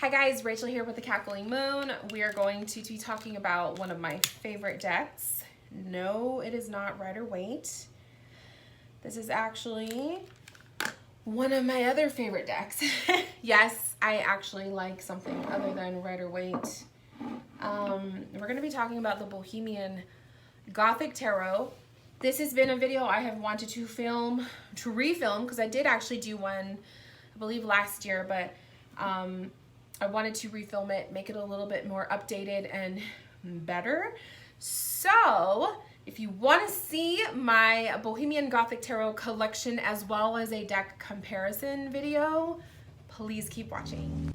Hi guys, Rachel here with the Cackling Moon. We are going to be talking about one of my favorite decks. No, it is not Rider-Waite. This is actually one of my other favorite decks. Yes, I actually like something other than Rider-Waite. We're going to be talking about the Bohemian Gothic Tarot. This has been a video I have wanted to refilm, because I did actually do one, I believe last year, but I wanted to refilm it, make it a little bit more updated and better. So if you want to see my Bohemian Gothic Tarot collection as well as a deck comparison video, please keep watching.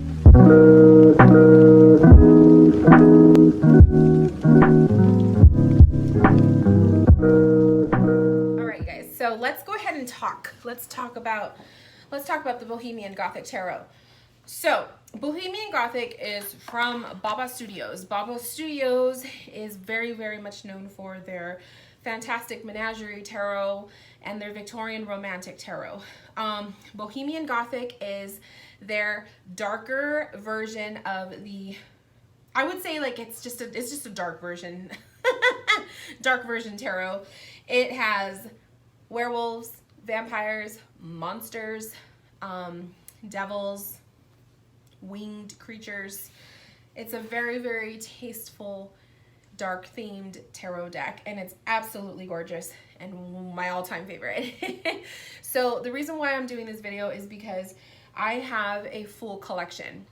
All right, guys, so let's go ahead and talk. Let's talk about the Bohemian Gothic Tarot. So Bohemian Gothic is from Baba Studios. Baba Studios is very, very much known for their fantastic menagerie tarot and their Victorian romantic tarot. Bohemian Gothic is their darker version of the, I would say, like, it's just a dark version, dark version tarot. It has werewolves, vampires, monsters, devils, winged creatures. It's a very, very tasteful, dark themed tarot deck, and it's absolutely gorgeous and my all-time favorite. So the reason why I'm doing this video is because I have a full collection.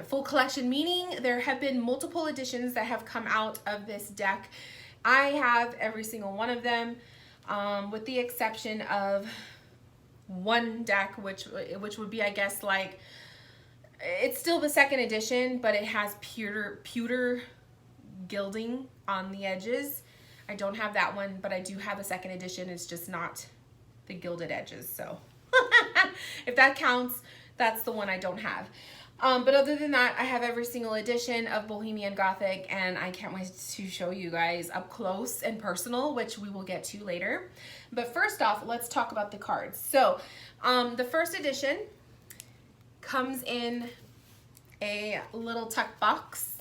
Full collection meaning there have been multiple editions that have come out of this deck. I have every single one of them, with the exception of one deck, which would be, I guess, like, it's still the second edition, but it has pewter gilding on the edges. I don't have that one, but I do have the second edition. It's just not the gilded edges. So if that counts, that's the one I don't have. But other than that, I have every single edition of Bohemian Gothic, and I can't wait to show you guys up close and personal, which we will get to later. But first off, let's talk about the cards. So the first edition comes in a little tuck box.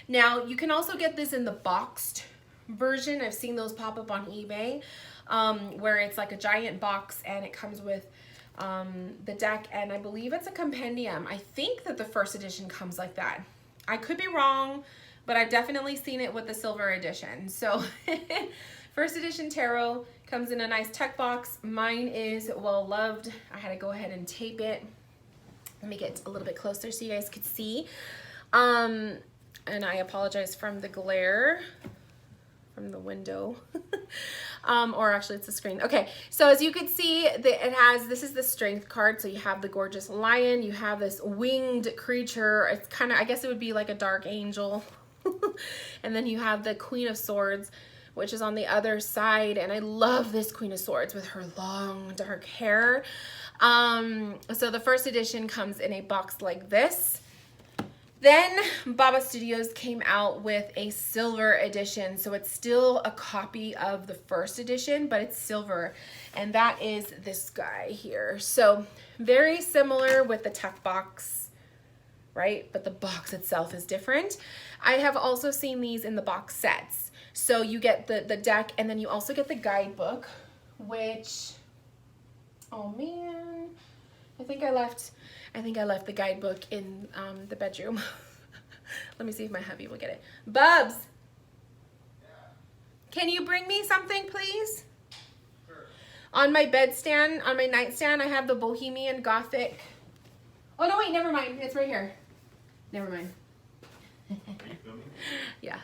Now you can also get this in the boxed version. I've seen those pop up on eBay, where it's like a giant box and it comes with the deck, and I believe it's a compendium. I think that the first edition comes like that. I could be wrong, but I've definitely seen it with the silver edition. So first edition tarot comes in a nice tuck box. Mine is well loved. I had to go ahead and tape it. Let me get a little bit closer so you guys could see. And I apologize from the glare from the window. Or actually it's the screen. Okay, so as you can see, this is the strength card. So you have the gorgeous lion, you have this winged creature. It's kind of, I guess it would be like a dark angel. And then you have the Queen of Swords, which is on the other side. And I love this Queen of Swords with her long dark hair. So the first edition comes in a box like this. Then Baba Studios came out with a silver edition. So it's still a copy of the first edition, but it's silver. And that is this guy here. So very similar with the tuck box, right? But the box itself is different. I have also seen these in the box sets. So you get the deck, and then you also get the guidebook, which, oh man, I think I left the guidebook in the bedroom. Let me see if my hubby will get it. Bubs, can you bring me something, please? Sure. On my bedstand, on my nightstand, I have the Bohemian Gothic. Oh no, wait, never mind. It's right here. Never mind. Are you filming? Yeah.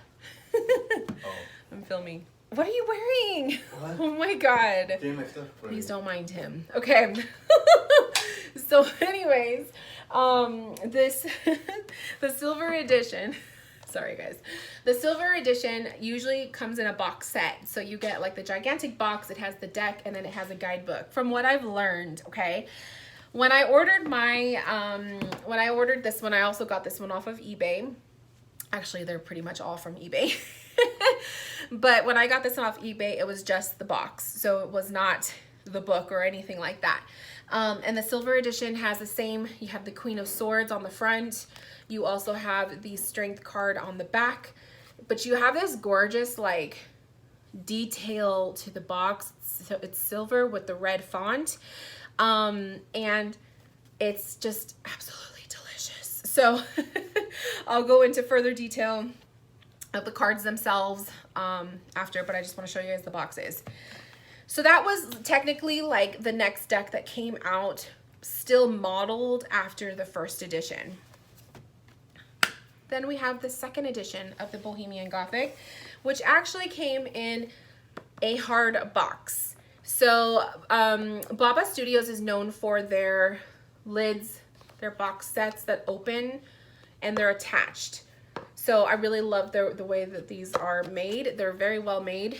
Oh. I'm filming. What are you wearing? What? Oh my God. Getting my stuff for Please don't mind him. Okay. So anyways, the silver edition, sorry guys, the silver edition usually comes in a box set. So you get like the gigantic box, it has the deck, and then it has a guidebook. From what I've learned, okay, when I ordered this one, I also got this one off of eBay. Actually, they're pretty much all from eBay. But when I got this one off eBay, it was just the box. So it was not the book or anything like that. And the silver edition has the same, you have the Queen of Swords on the front. You also have the strength card on the back, but you have this gorgeous like detail to the box. So it's silver with the red font. And it's just absolutely delicious. So I'll go into further detail of the cards themselves after, but I just want to show you guys the boxes. So that was technically like the next deck that came out, still modeled after the first edition. Then we have the second edition of the Bohemian Gothic, which actually came in a hard box. So Baba Studios is known for their lids, their box sets that open and they're attached. So I really love the way that these are made. They're very well made.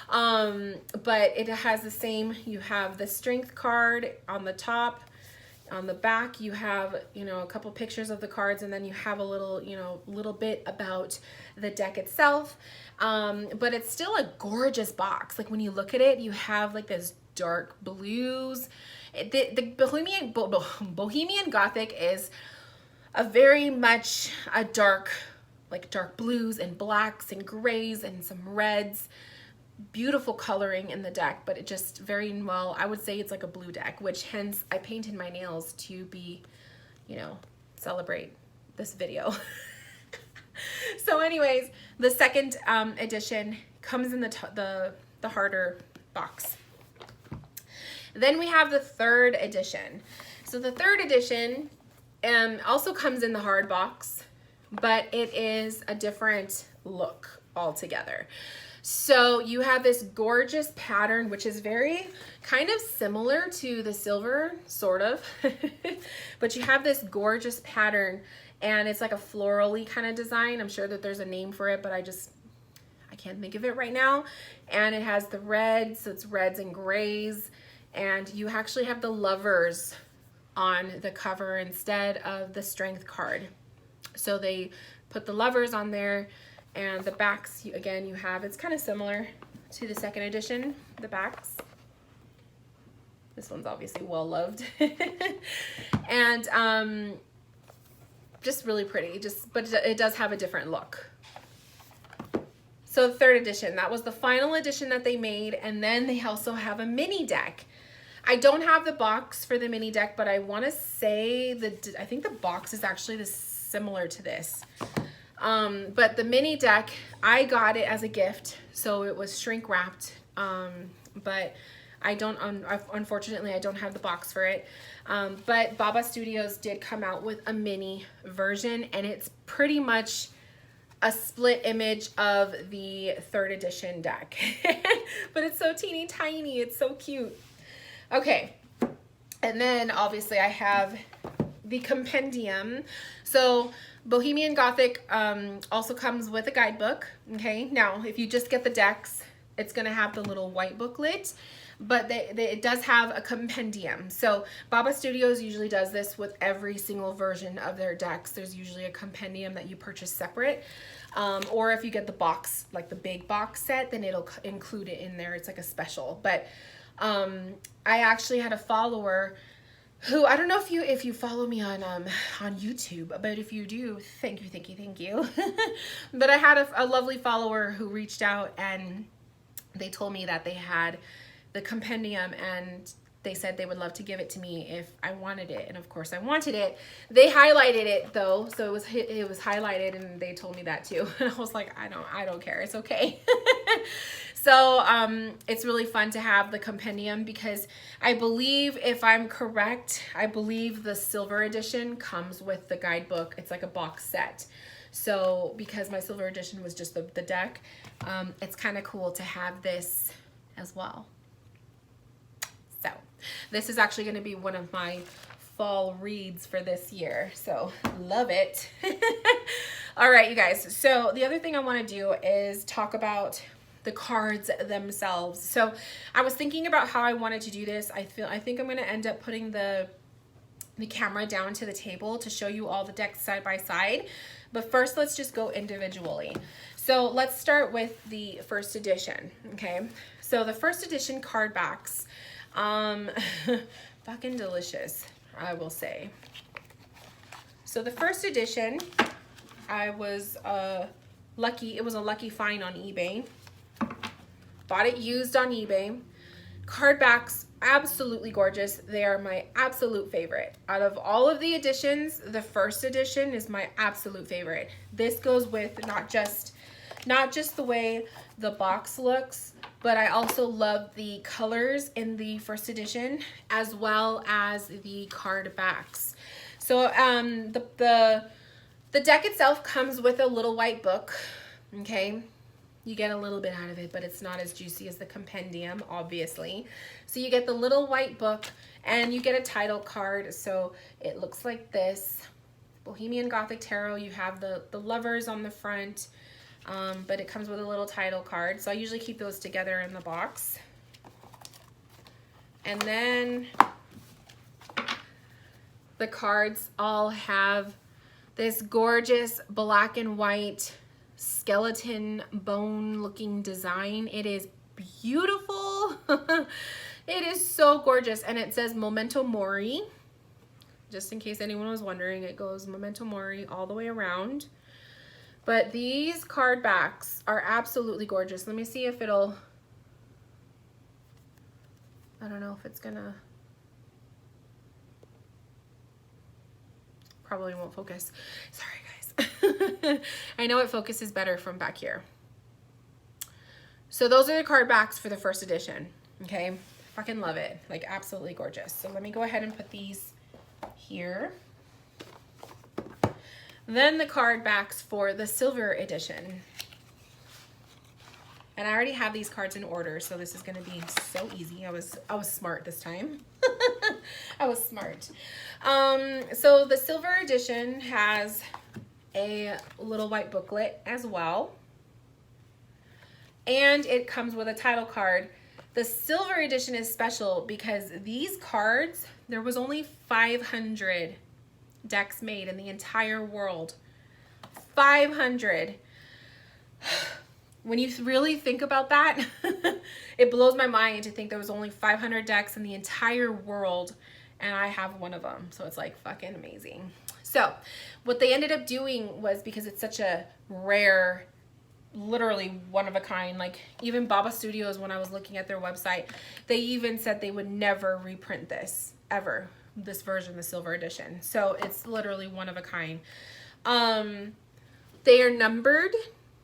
But it has the same, you have the strength card on the top. On the back, you have, you know, a couple pictures of the cards, and then you have a little, you know, little bit about the deck itself. But it's still a gorgeous box. Like when you look at it, you have like this dark blues. The Bohemian Gothic is a very much a dark, like dark blues and blacks and grays and some reds. Beautiful coloring in the deck, but it just very well, I would say it's like a blue deck, which hence I painted my nails to be, you know, celebrate this video. So anyways, the second edition comes in the harder box. Then we have the third edition. So the third edition also comes in the hard box, but it is a different look altogether. So you have this gorgeous pattern, which is very kind of similar to the silver, sort of, but you have this gorgeous pattern and it's like a florally kind of design. I'm sure that there's a name for it, but I can't think of it right now. And it has the reds, so it's reds and grays, and you actually have the lovers on the cover instead of the strength card. So they put the lovers on there. And the backs, again, you have, it's kind of similar to the second edition, the backs. This one's obviously well loved. And just really pretty, but it does have a different look. So the third edition, that was the final edition that they made. And then they also have a mini deck. I don't have the box for the mini deck, but I want to say I think the box is actually similar to this. But the mini deck, I got it as a gift, so it was shrink wrapped, but I don't, unfortunately, I don't have the box for it. But Baba Studios did come out with a mini version, and it's pretty much a split image of the third edition deck. But it's so teeny tiny, it's so cute. Okay, and then obviously I have the compendium. So Bohemian Gothic also comes with a guidebook. Okay, now if you just get the decks, it's going to have the little white booklet, but it does have a compendium. So Baba Studios usually does this with every single version of their decks. There's usually a compendium that you purchase separate, or if you get the box, like the big box set, then it'll include it in there. It's like a special. But I actually had a follower who, I don't know if you follow me on YouTube, but if you do, thank you. But I had a lovely follower who reached out and they told me that they had the compendium and they said they would love to give it to me if I wanted it. And of course I wanted it. They highlighted it though, so it was highlighted, and they told me that too. And I was like, I don't care, it's okay. So it's really fun to have the compendium because I believe, if I'm correct, I believe the silver edition comes with the guidebook. It's like a box set. So because my silver edition was just the deck, it's kind of cool to have this as well. So this is actually going to be one of my fall reads for this year. So love it. All right, you guys. So the other thing I want to do is talk about the cards themselves. So I was thinking about how I wanted to do this. I think I'm going to end up putting the camera down to the table to show you all the decks side by side. But first, let's just go individually. So let's start with the first edition. Okay. So the first edition card backs, fucking delicious, I will say. So the first edition, I was lucky. It was a lucky find on eBay. Bought it used on eBay. Card backs, absolutely gorgeous. They are my absolute favorite. Out of all of the editions, the first edition is my absolute favorite. This goes with not just the way the box looks, but I also love the colors in the first edition as well as the card backs. So the deck itself comes with a little white book, okay? You get a little bit out of it, but it's not as juicy as the compendium, obviously. So you get the little white book and you get a title card. So it looks like this. Bohemian Gothic Tarot, you have the lovers on the front, but it comes with a little title card. So I usually keep those together in the box. And then the cards all have this gorgeous black and white skeleton bone looking design. It is beautiful. It is so gorgeous, and it says Memento Mori. Just in case anyone was wondering, it goes Memento Mori all the way around. But these card backs are absolutely gorgeous. Let me see if it'll, I don't know if it's gonna, probably won't focus. Sorry guys. I know it focuses better from back here. So those are the card backs for the first edition. Okay, fucking love it. Like absolutely gorgeous. So let me go ahead and put these here. Then the card backs for the silver edition. And I already have these cards in order, so this is going to be so easy. I was smart this time. I was smart. So the silver edition has a little white booklet as well. And it comes with a title card. The silver edition is special because these cards, there was only 500 decks made in the entire world. 500. When you really think about that, it blows my mind to think there was only 500 decks in the entire world, and I have one of them. So it's like fucking amazing. So what they ended up doing was, because it's such a rare, literally one of a kind, like even Baba Studios, when I was looking at their website, they even said they would never reprint this ever, this version, the silver edition. So it's literally one of a kind. They are numbered.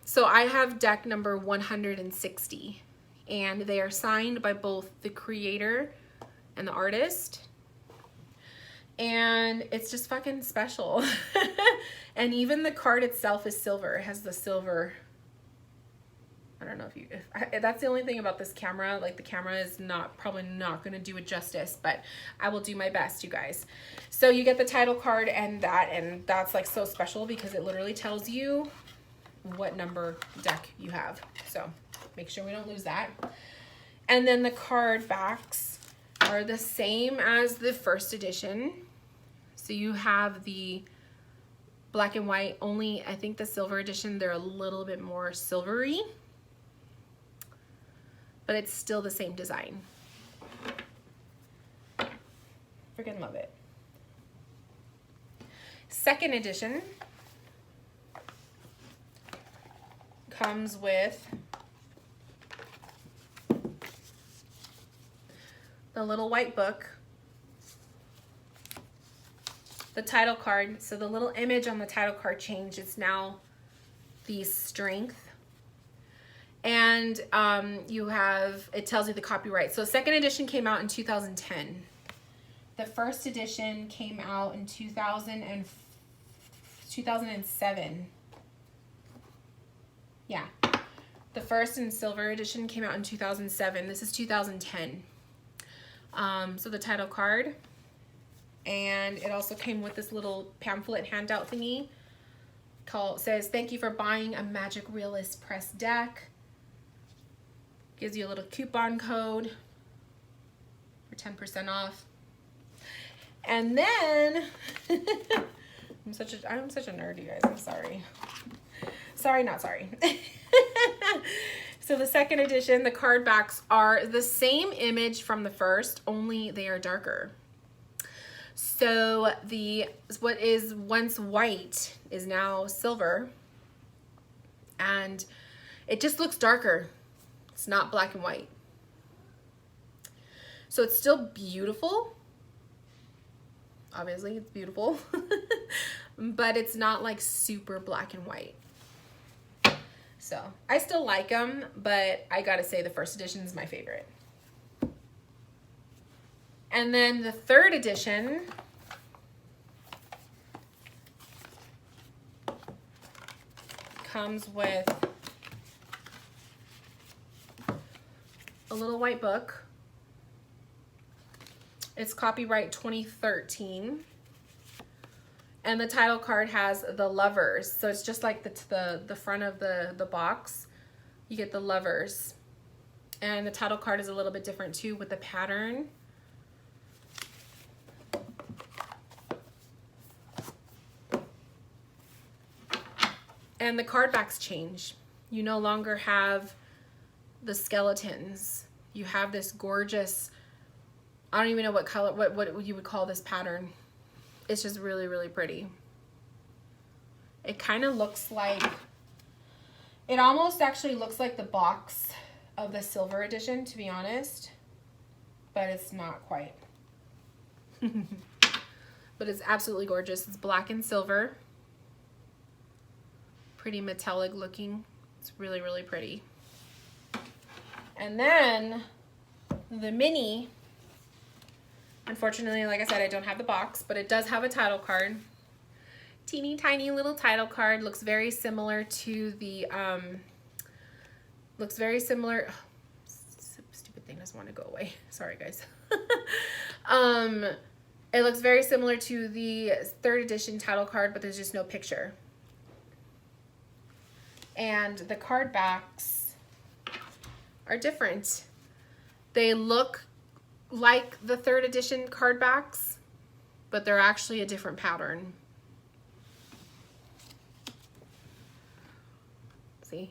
So I have deck number 160, and they are signed by both the creator and the artist. And it's just fucking special. And even the card itself is silver. It has the silver. I don't know if that's the only thing about this camera. Like the camera is probably not going to do it justice, but I will do my best, you guys. So you get the title card and that's like so special because it literally tells you what number deck you have. So make sure we don't lose that. And then the card backs are the same as the first edition. So you have the black and white, only I think the silver edition, they're a little bit more silvery, but it's still the same design. Freaking love it. Second edition comes with the little white book, the title card. So the little image on the title card changed. It's now the strength. And it tells you the copyright. So second edition came out in 2010. The first edition came out in 2007. Yeah. The first and silver edition came out in 2007. This is 2010. So the title card. And it also came with this little pamphlet handout thingy. Says, thank you for buying a Magic Realist press deck. Gives you a little coupon code for 10% off. And then, I'm such a nerd, you guys. I'm sorry. Sorry, not sorry. So the second edition, the card backs are the same image from the first, only they are darker. So what is once white is now silver, and it just looks darker. It's not black and white. So it's still beautiful. Obviously it's beautiful, but it's not like super black and white. So I still like them, but I gotta say the first edition is my favorite. And then the third edition comes with a little white book. It's copyright 2013. And the title card has the lovers. So it's just like the front of the box. You get the lovers. And the title card is a little bit different too with the pattern. And the card backs change. You no longer have the skeletons. You have this gorgeous, I don't even know what color, what you would call this pattern. It's just really, really pretty. It kind of looks like, it almost actually looks like the box of the silver edition, to be honest, but it's not quite. But it's absolutely gorgeous. It's black and silver. Pretty metallic looking. It's really, really pretty. And then the mini, unfortunately, like I said, I don't have the box, but it does have a title card. Teeny tiny little title card. Looks very similar to the, stupid thing doesn't want to go away. Sorry, guys. It looks very similar to the third edition title card, but there's just no picture. And the card backs are different. They look like the third edition card backs, but they're actually a different pattern. See?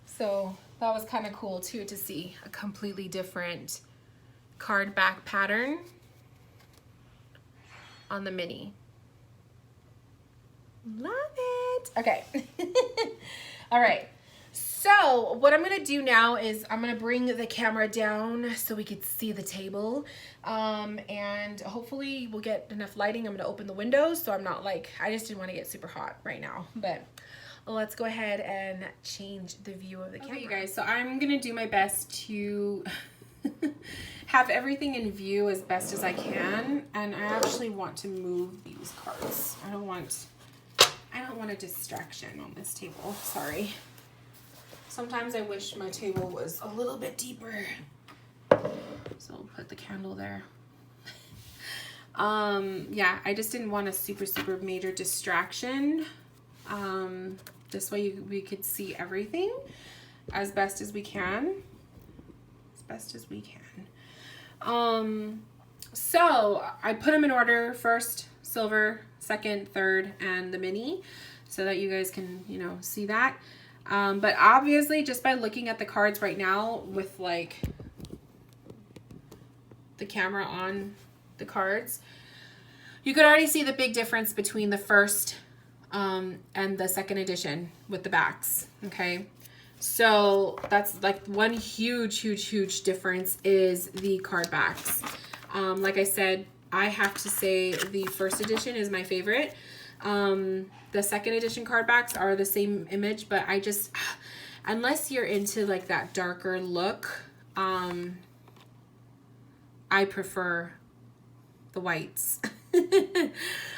So that was kind of cool too, to see a completely different card back pattern on the mini. Love it. Okay. All right. So what I'm going to do now is I'm going to bring the camera down so we could see the table. And hopefully we'll get enough lighting. I'm going to open the windows so I'm not like, I just didn't want to get super hot right now, but let's go ahead and change the view of the camera. Okay, you guys, so I'm going to do my best to have everything in view as best as I can. And I actually want to move these cards. I don't want a distraction on this table. Sorry. Sometimes I wish my table was a little bit deeper. So I'll put the candle there. Yeah, I just didn't want a super major distraction. This way we could see everything as best as we can. So I put them in order: first silver, second, third, and the mini, so that you guys can, you know, see that. But obviously, just by looking at the cards right now with like the camera on the cards, you could already see the big difference between the first and the second edition with the backs. Okay, so that's like one huge difference is the card backs. Like I said, I have to say the first edition is my favorite. The second edition card backs are the same image, but I just, unless you're into like that darker look, I prefer the whites.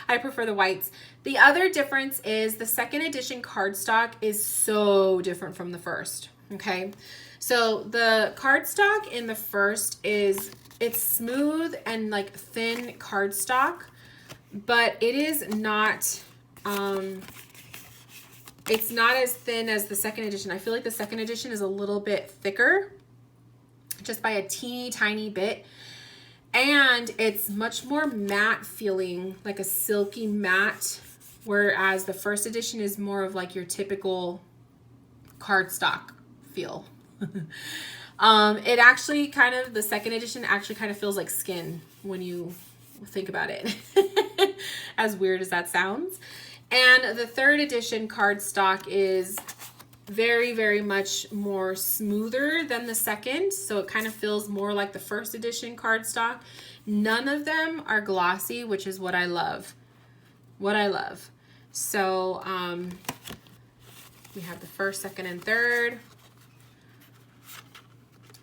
I prefer the whites. The other difference is the second edition cardstock is so different from the first. Okay, so the cardstock in the first it's smooth and like thin cardstock, but it is not, it's not as thin as the second edition. I feel like the second edition is a little bit thicker, just by a teeny tiny bit. And it's much more matte feeling, like a silky matte, whereas the first edition is more of like your typical cardstock feel. It actually kind of, the second edition actually kind of feels like skin. when you think about it, as weird as that sounds. And the 3rd edition cardstock is very, very much more smoother than the 2nd. So it kind of feels more like the 1st edition cardstock. None of them are glossy, which is what I love. What I love. So we have the 1st, 2nd, and 3rd.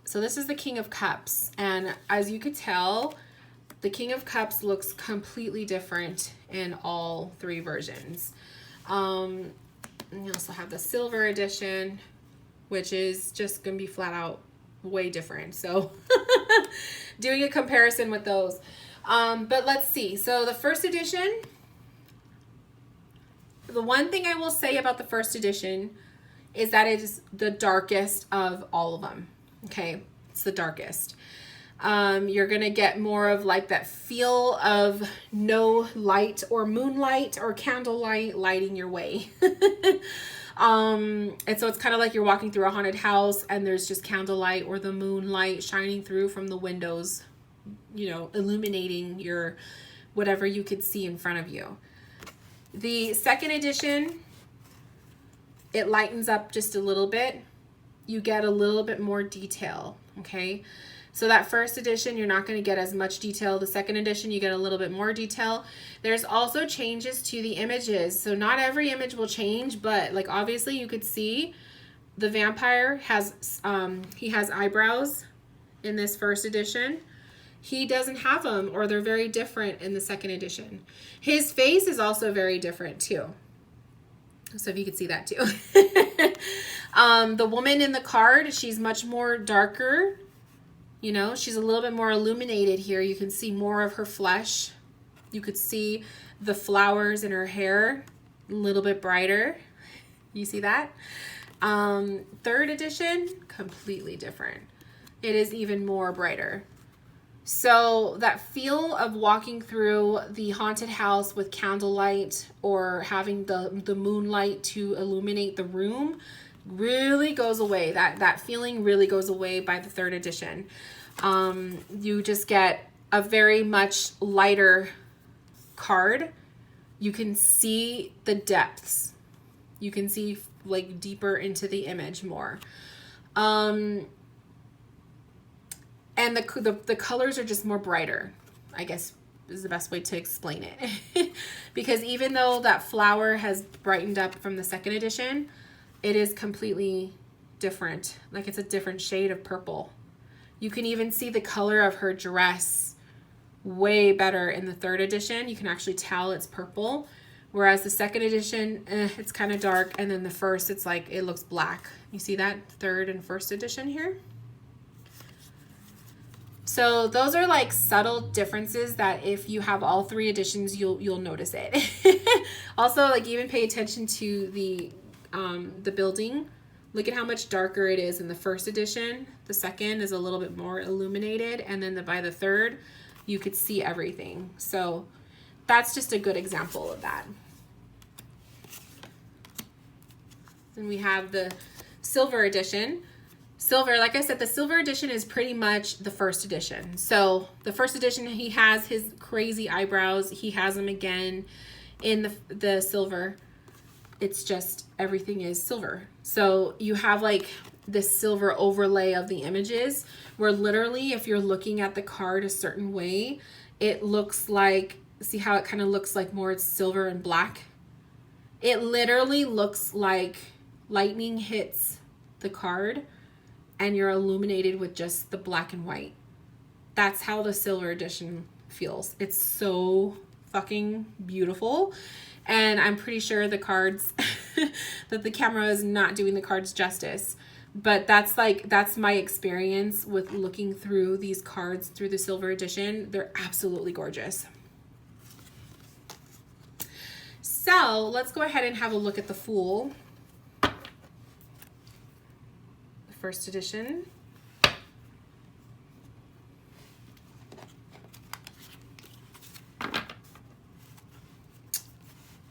So this is the King of Cups. And as you could tell, the King of Cups looks completely different in all 3 versions. And you also have the silver edition, which is just going to be flat out way different. So doing a comparison with those. But let's see. So the 1st edition, the one thing I will say about the 1st edition is that it is the darkest of all of them. Okay, it's the darkest. You're going to get more of like that feel of no light or moonlight or candlelight lighting your way. And so it's kind of like you're walking through a haunted house and there's just candlelight or the moonlight shining through from the windows, you know, illuminating your whatever you could see in front of you. The 2nd edition, it lightens up just a little bit. You get a little bit more detail, okay? So that 1st edition, you're not going to get as much detail. The 2nd edition, you get a little bit more detail. There's also changes to the images. So not every image will change, but like obviously you could see the vampire has, he has eyebrows in this 1st edition. He doesn't have them, or they're very different in the 2nd edition. His face is also very different too. So if you could see that too. The woman in the card, she's much more darker. You know, she's a little bit more illuminated here. You can see more of her flesh. You could see the flowers in her hair a little bit brighter. You see that? 3rd edition, completely different. It is even more brighter. So that feel of walking through the haunted house with candlelight or having the moonlight to illuminate the room really goes away. That feeling really goes away by the 3rd edition. You just get a very much lighter card. You can see the depths. You can see like deeper into the image more. And the colors are just more brighter, I guess is the best way to explain it. Because even though that flower has brightened up from the 2nd edition, it is completely different. Like it's a different shade of purple. You can even see the color of her dress way better in the 3rd edition. You can actually tell it's purple. Whereas the 2nd edition, it's kind of dark. And then the 1st, it's like, it looks black. You see that 3rd and 1st edition here? So those are like subtle differences that if you have all 3 editions, you'll notice it. Also, like even pay attention to the building. Look at how much darker it is in the 1st edition. The 2nd is a little bit more illuminated, and then by the 3rd, you could see everything. So that's just a good example of that. Then we have the silver edition. Silver, like I said, the silver edition is pretty much the 1st edition. So the 1st edition, he has his crazy eyebrows. He has them again in the silver. It's just everything is silver. So you have like this silver overlay of the images where literally if you're looking at the card a certain way, it looks like, see how it kind of looks like more it's silver and black? It literally looks like lightning hits the card and you're illuminated with just the black and white. That's how the silver edition feels. It's so fucking beautiful. And I'm pretty sure the cards, that the camera is not doing the cards justice. But that's my experience with looking through these cards through the silver edition. They're absolutely gorgeous. So let's go ahead and have a look at the Fool. The 1st edition.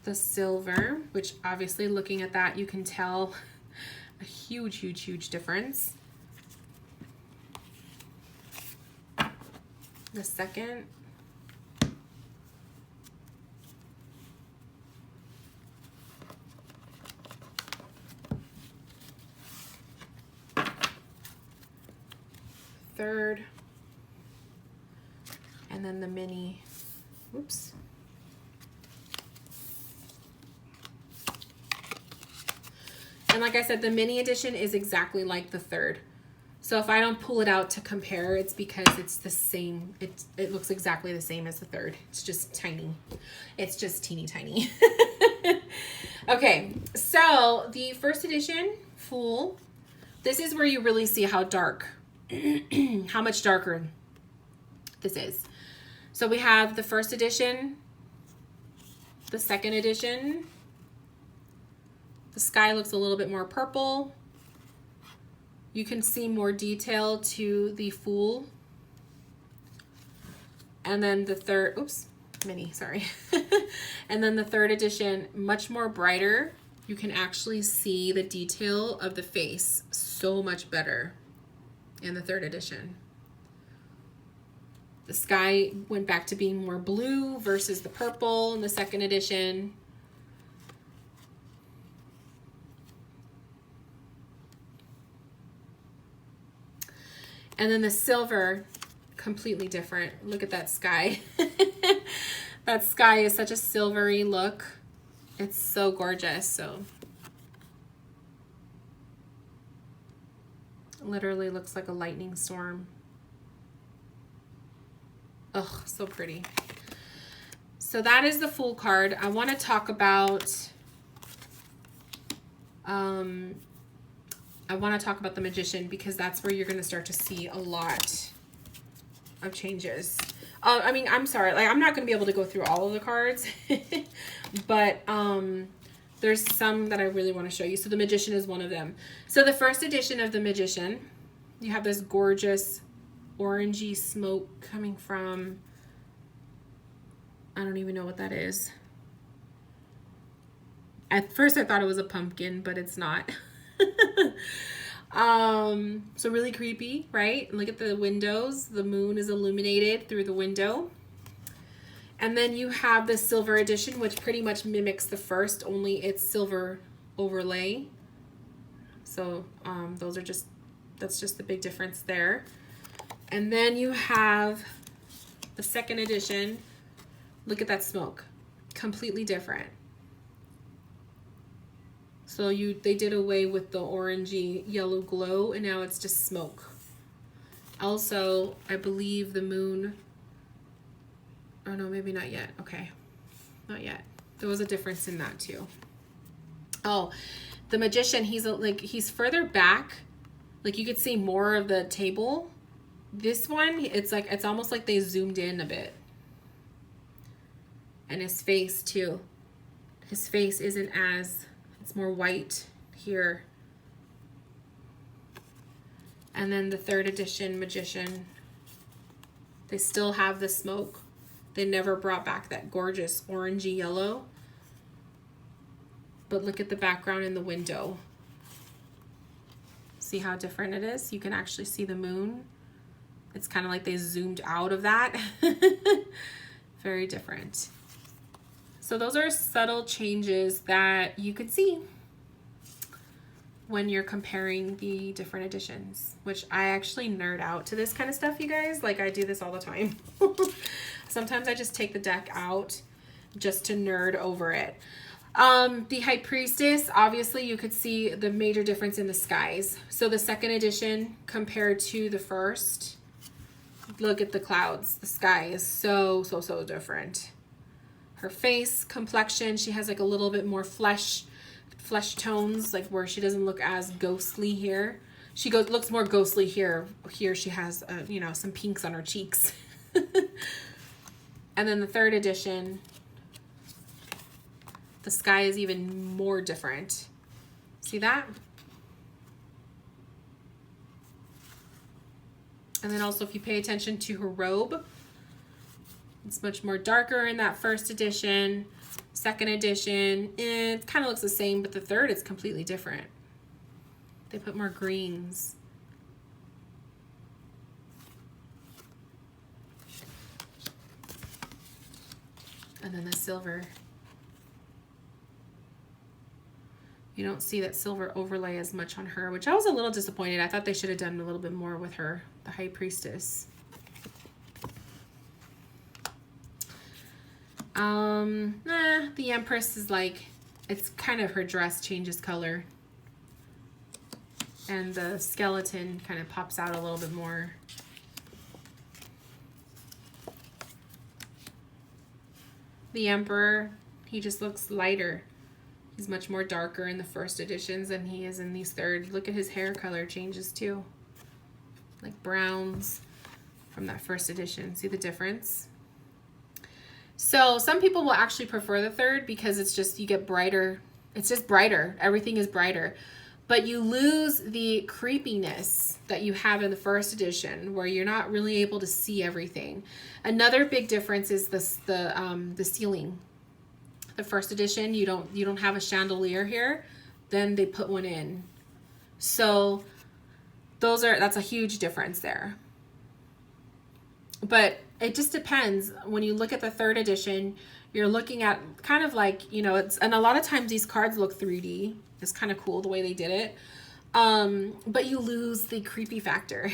The silver, which obviously looking at that, you can tell a huge, huge, huge difference. The 2nd, third. And then the mini, oops. And like I said, the mini edition is exactly like the third. So if I don't pull it out to compare, it's because it's the same. It looks exactly the same as the third. It's just tiny. It's just teeny tiny. Okay, so the first edition, full. This is where you really see how dark, how much darker this is. So we have the first edition, the second edition. The sky looks a little bit more purple. You can see more detail to the Fool. And then the third, oops, mini, sorry. And then the third edition, much more brighter. You can actually see the detail of the face so much better in the third edition. The sky went back to being more blue versus the purple in the second edition. And then the silver, completely different. Look at that sky. That sky is such a silvery look. It's so gorgeous. So literally looks like a lightning storm. Oh, so pretty. So that is the Fool card. I want to talk about the Magician, because that's where you're going to start to see a lot of changes. I mean, I'm sorry, like I'm not going to be able to go through all of the cards, but there's some that I really want to show you. So the Magician is one of them. So the first edition of the Magician, you have this gorgeous orangey smoke coming from, I don't even know what that is. At first I thought it was a pumpkin, but it's not. So really creepy, right? Look at the windows. The moon is illuminated through the window. And then you have the silver edition, which pretty much mimics the first, only it's silver overlay. So that's just the big difference there. And then you have the second edition. Look at that smoke, completely different. So they did away with the orangey yellow glow, and now it's just smoke. Also, I believe the moon, oh no, maybe not yet. Okay, not yet. There was a difference in that too. Oh, the Magician, he's further back. Like you could see more of the table. This one, it's almost like they zoomed in a bit. And his face too. His face isn't as, it's more white here. And then the third edition Magician, they still have the smoke. They never brought back that gorgeous orangey yellow. But look at the background in the window. See how different it is? You can actually see the moon. It's kind of like they zoomed out of that. Very different. So those are subtle changes that you could see when you're comparing the different editions, which I actually nerd out to this kind of stuff, you guys. Like I do this all the time. Sometimes I just take the deck out just to nerd over it. The High Priestess, obviously you could see the major difference in the skies. So the second edition compared to the first, look at the clouds. The sky is so different. Her face, complexion, she has like a little bit more flesh tones, like where she doesn't look as ghostly here. She looks more ghostly here. Here she has, you know, some pinks on her cheeks. And then the third edition, the sky is even more different. See that? And then also if you pay attention to her robe, it's much more darker in that first edition. Second edition, it kind of looks the same, but the third is completely different. They put more greens. And then the silver. You don't see that silver overlay as much on her, which I was a little disappointed. I thought they should have done a little bit more with her. the High Priestess. The Empress is like, it's kind of her dress changes color. And the skeleton kind of pops out a little bit more. The Emperor, he just looks lighter. He's much more darker in the first editions than he is in these third. Look at his hair color changes too. Like browns from that first edition. See the difference? So some people will actually prefer the third because it's just, you get brighter. It's just brighter. Everything is brighter. But you lose the creepiness that you have in the first edition where you're not really able to see everything. Another big difference is the ceiling. The first edition, you don't have a chandelier here. Then they put one in. So that's a huge difference there. But it just depends. When you look at the third edition, you're looking at kind of like, you know, and a lot of times these cards look 3D. It's kind of cool the way they did it. But you lose the creepy factor.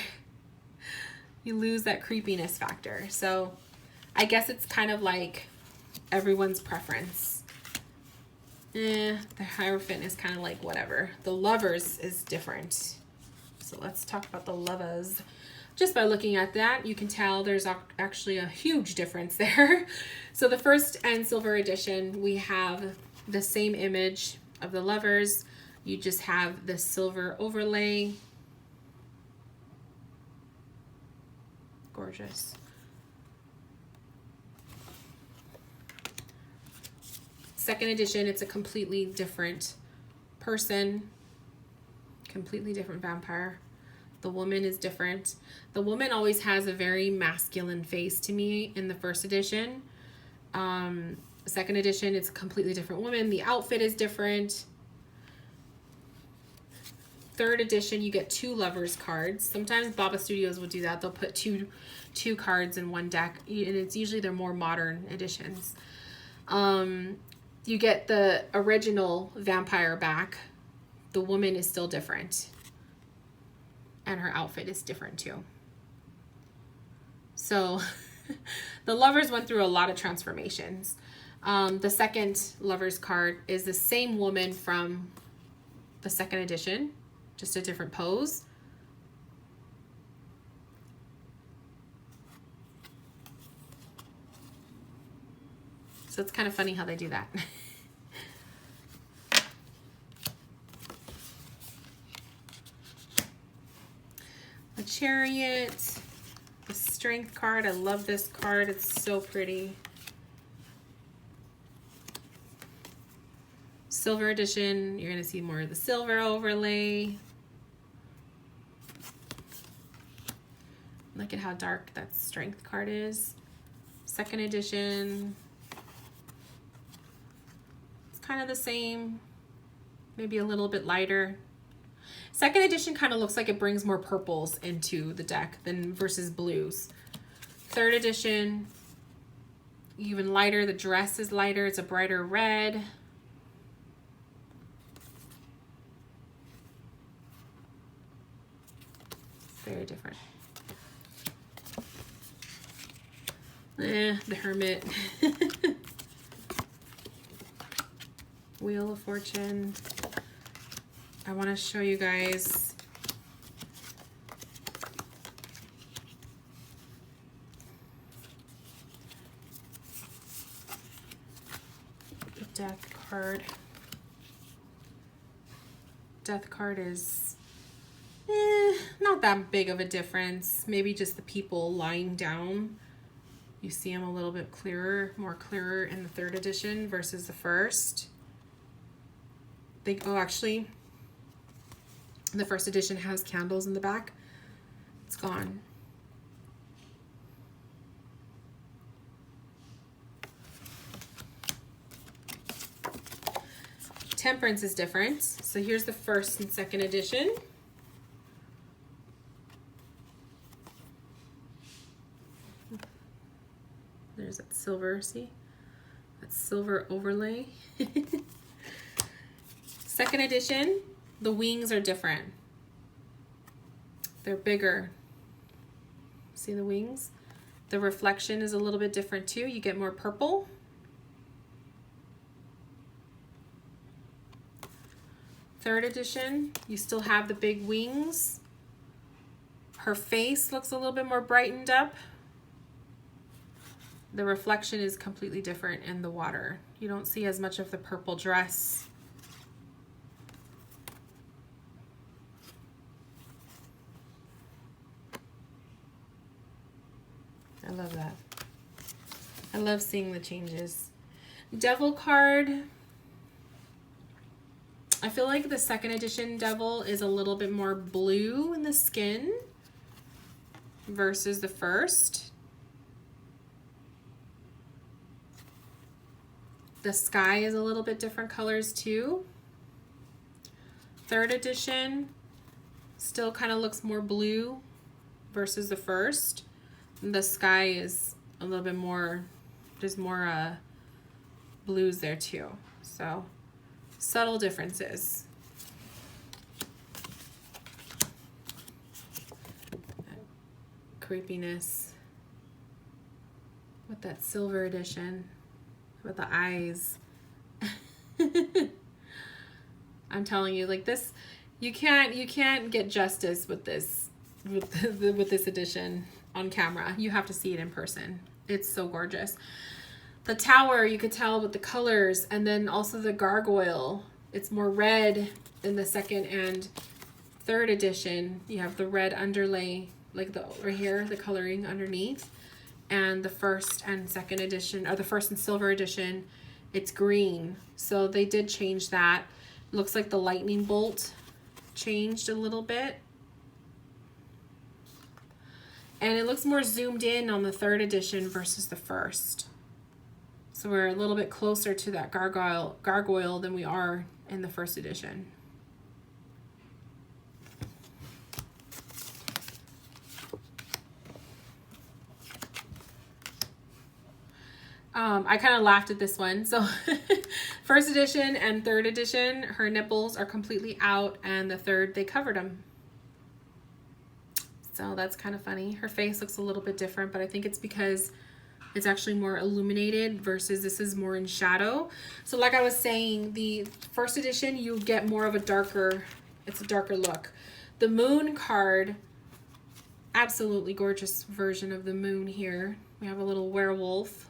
You lose that creepiness factor. So I guess it's kind of like everyone's preference. The Hierophant is kind of like whatever. The Lovers is different. So let's talk about the Lovers. Just by looking at that, you can tell there's actually a huge difference there. So the first and silver edition, we have the same image of the Lovers. You just have the silver overlay. Gorgeous. Second edition, it's a completely different person, completely different vampire. The woman is different. The woman always has a very masculine face to me in the first edition. Second edition, it's a completely different woman. The outfit is different. Third edition, you get 2 Lovers cards. Sometimes Baba Studios will do that. They'll put two cards in one deck, and it's usually their more modern editions. You get the original vampire back. The woman is still different. And her outfit is different too. So the Lovers went through a lot of transformations. The second Lovers card is the same woman from the second edition, just a different pose. So it's kind of funny how they do that. The Chariot, the Strength card. I love this card. It's so pretty. Silver edition, you're going to see more of the silver overlay. Look at how dark that Strength card is. Second edition, it's kind of the same, maybe a little bit lighter. Second edition kind of looks like it brings more purples into the deck than versus blues. Third edition, even lighter. The dress is lighter. It's a brighter red. Very different. The Hermit. Wheel of Fortune. I want to show you guys the Death card. Death card is not that big of a difference. Maybe just the people lying down. You see them a little bit clearer, more clearer in the third edition versus the first. Actually, the first edition has candles in the back. It's gone. Temperance is different. So here's the first and second edition. There's that silver, see? That silver overlay. Second edition, the wings are different. They're bigger. See the wings? The reflection is a little bit different too. You get more purple. Third edition, you still have the big wings. Her face looks a little bit more brightened up. The reflection is completely different in the water. You don't see as much of the purple dress. I love that. I love seeing the changes. Devil card. I feel like the second edition Devil is a little bit more blue in the skin versus the first. The sky is a little bit different colors too. Third edition still kind of looks more blue versus the first. The sky is a little bit more, there's more blues there too. So subtle differences. Creepiness with that silver edition with the eyes. I'm telling you, like this, you can't get justice with this with this edition on camera. You have to see it in person. It's so gorgeous. The tower, you could tell with the colors, and then also the gargoyle. It's more red in the second and third edition. You have the red underlay, like the right here, the coloring underneath. And the first and second edition, or the first and silver edition, it's green. So they did change that. Looks like the lightning bolt changed a little bit. And it looks more zoomed in on the third edition versus the first. So we're a little bit closer to that gargoyle than we are in the first edition. I kind of laughed at this one. So first edition and third edition, her nipples are completely out, and the third, they covered them. So that's kind of funny. Her face looks a little bit different, but I think it's because it's actually more illuminated versus this is more in shadow. So like I was saying, the first edition, you get more of a darker, it's a darker look. The moon card, absolutely gorgeous version of the moon here. We have a little werewolf.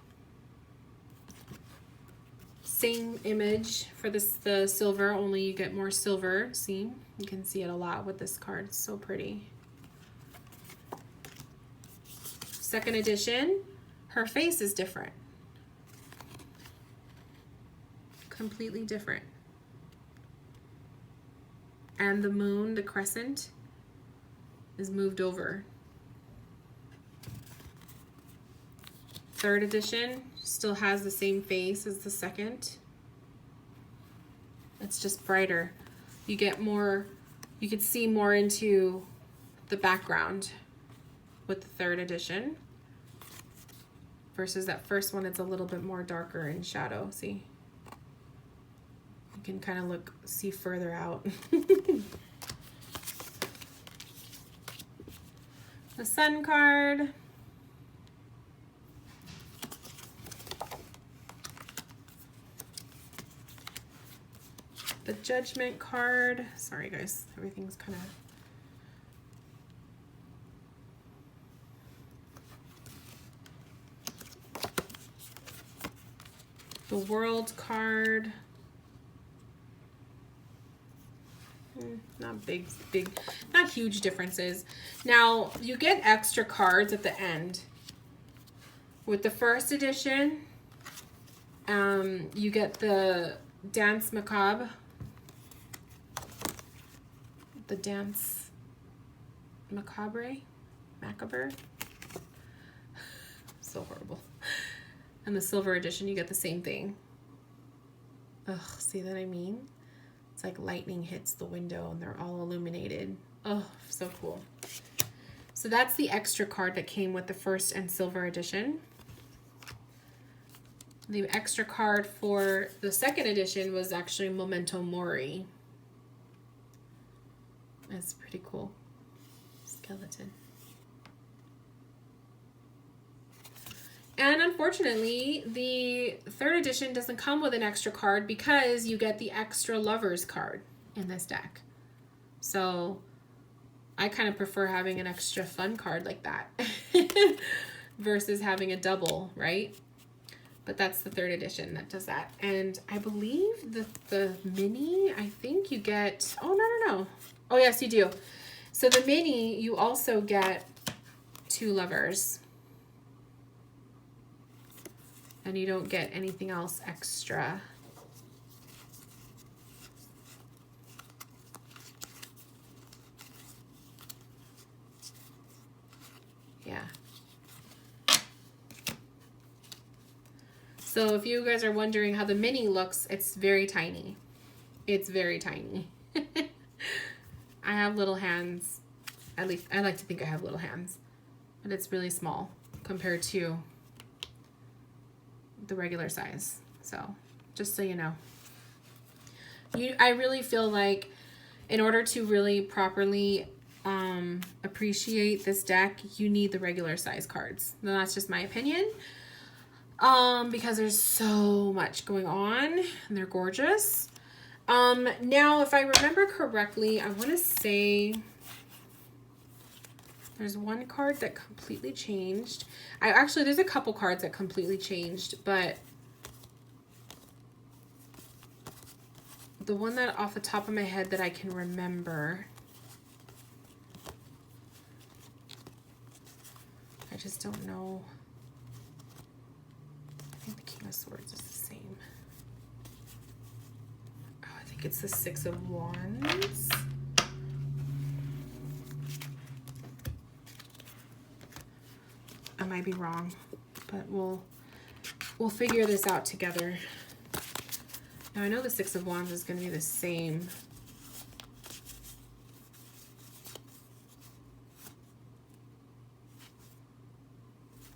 Same image for this, the silver, only you get more silver. See, you can see it a lot with this card. It's so pretty. Second edition, her face is different. Completely different. And the moon, the crescent, is moved over. Third edition still has the same face as the second. It's just brighter. You get more, you could see more into the background with the third edition versus that first one. It's a little bit more darker in shadow. See, you can kind of see further out. The sun card. The judgment card. Sorry guys, everything's kind of... The world card. Not big, not huge differences. Now, you get extra cards at the end. With the first edition, you get the Dance Macabre. The Dance Macabre? So horrible. And the silver edition, you get the same thing. Ugh, see what I mean? It's like lightning hits the window and they're all illuminated. Oh, so cool. So that's the extra card that came with the first and silver edition. The extra card for the second edition was actually Memento Mori. That's pretty cool. Skeleton. And unfortunately, the third edition doesn't come with an extra card because you get the extra lovers card in this deck. So I kind of prefer having an extra fun card like that versus having a double, right? But that's the third edition that does that. And I believe the mini, I think you get, oh, no. Oh, yes, you do. So the mini, you also get 2 lovers. And you don't get anything else extra. Yeah. So if you guys are wondering how the mini looks, it's very tiny. It's very tiny. I have little hands. At least I like to think I have little hands. But it's really small compared to the regular size. So just so you know. I really feel like in order to really properly appreciate this deck, you need the regular size cards. Now, that's just my opinion. Because there's so much going on and they're gorgeous. Now, if I remember correctly, I want to say there's one card that completely changed. Actually, there's a couple cards that completely changed, but the one that off the top of my head that I can remember, I just don't know. I think the King of Swords is the same. Oh, I think it's the 6 of Wands. I might be wrong, but we'll figure this out together. Now I know the 6 of Wands is going to be the same.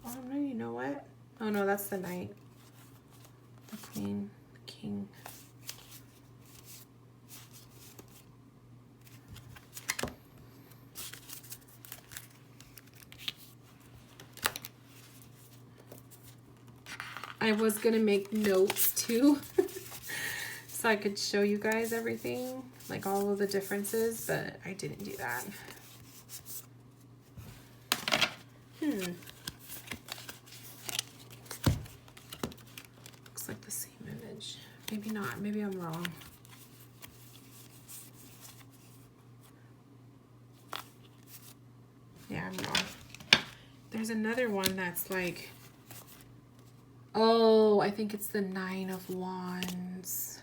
Oh no, you know what? Oh no, that's the Knight. The Queen, the King. I was gonna make notes too so I could show you guys everything, like all of the differences, but I didn't do that. Looks like the same image. Maybe not, maybe I'm wrong. Yeah, I'm wrong. There's another one that's like, oh, I think it's the 9 of Wands.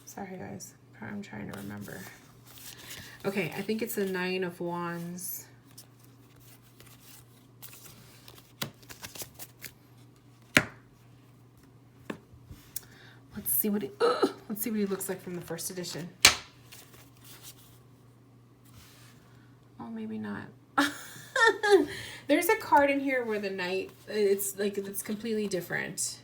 Sorry, guys. I'm trying to remember. Okay, I think it's the 9 of Wands. Let's see what he looks like from the first edition. Oh, maybe not. There's a card in here where the Knight, it's like, it's completely different.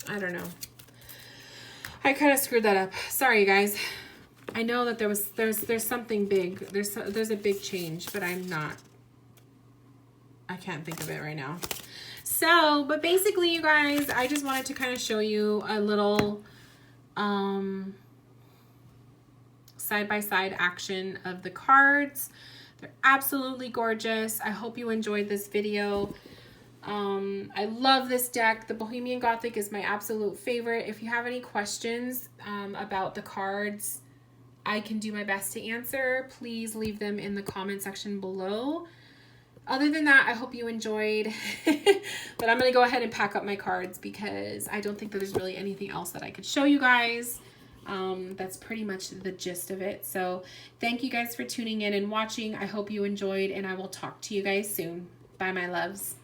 I don't know. I kind of screwed that up. Sorry, you guys. I know that there's something big. There's a big change, but I can't think of it right now. So, but basically, you guys, I just wanted to kind of show you a little side-by-side action of the cards. They're absolutely gorgeous. I hope you enjoyed this video. I love this deck. The Bohemian Gothic is my absolute favorite. If you have any questions about the cards, I can do my best to answer. Please leave them in the comment section below. Other than that, I hope you enjoyed. But I'm going to go ahead and pack up my cards because I don't think that there's really anything else that I could show you guys. That's pretty much the gist of it. So thank you guys for tuning in and watching. I hope you enjoyed, and I will talk to you guys soon. Bye, my loves.